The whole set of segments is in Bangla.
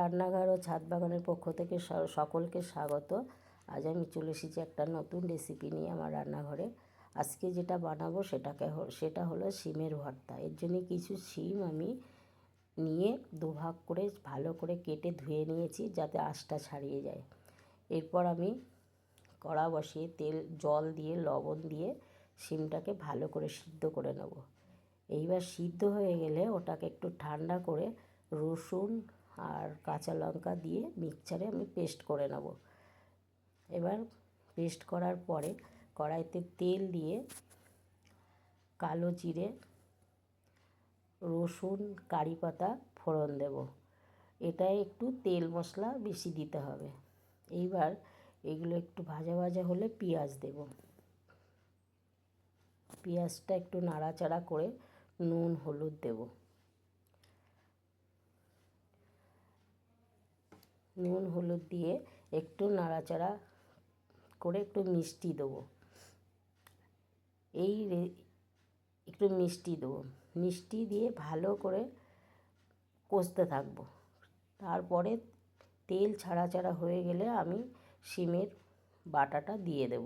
রান্নাঘর ও ছাদ বাগানের পক্ষ থেকে সকলকে স্বাগত। আজ আমি চলে এসেছি একটা নতুন রেসিপি নিয়ে আমার রান্নাঘরে। আজকে যেটা বানাবো সেটা হলো শিমের ভর্তা। এর জন্য কিছু শিম আমি নিয়ে দুভাগ করে ভালো করে কেটে ধুয়ে নিয়েছি যাতে আঁশটা ছাড়িয়ে যায়। এরপর আমি কড়া বসিয়ে জল দিয়ে লবণ দিয়ে শিমটাকে ভালো করে সিদ্ধ করে নেব। এইবার সিদ্ধ হয়ে গেলে ওটাকে একটু ঠান্ডা করে রসুন আর কাঁচা লঙ্কা দিয়ে মিক্সচারে আমি পেস্ট করে নেব। এবার পেস্ট করার পরে কড়াইতে তেল দিয়ে কালো জিরে, রসুন, কারি পাতা ফোড়ন দেব। এটায় একটু তেল মশলা বেশি দিতে হবে। এইবার এগুলো একটু ভাজা ভাজা হলে পেঁয়াজ দেব। পেঁয়াজটা একটু নাড়াচাড়া করে নুন হলুদ দেব। নুন হলুদ দিয়ে একটু নাড়াচাড়া করে একটু মিষ্টি দেবো। একটু মিষ্টি দেবো। মিষ্টি দিয়ে ভালো করে কষতে থাকবো। তারপরে তেল ছাড়া হয়ে গেলে আমি শিমের বাটাটা দিয়ে দেব।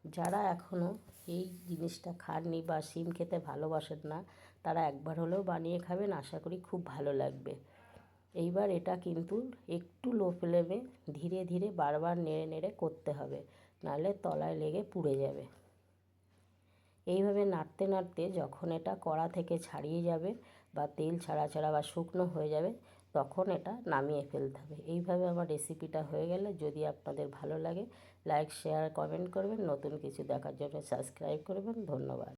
যারা এখনও এই জিনিসটা খাননি বা শিম খেতে ভালোবাসেন না, তারা একবার হলেও বানিয়ে খাবেন, আশা করি খুব ভালো লাগবে। এইবার এটা কিন্তু একটু লো ফ্লেমে ধীরে ধীরে বারবার নেড়ে নেড়ে করতে হবে, নাহলে তলায় লেগে পুড়ে যাবে। এইভাবে নাড়তে নাড়তে যখন এটা কড়া থেকে ছাড়িয়ে যাবে বা তেল ছাড়া বা শুকনো হয়ে যাবে, তখন এটা নামিয়ে ফেলতে হবে। এইভাবে আমার রেসিপিটা হয়ে গেলে যদি আপনাদের ভালো লাগে, লাইক শেয়ার কমেন্ট করবেন, নতুন কিছু দেখার জন্য সাবস্ক্রাইব করবেন। ধন্যবাদ।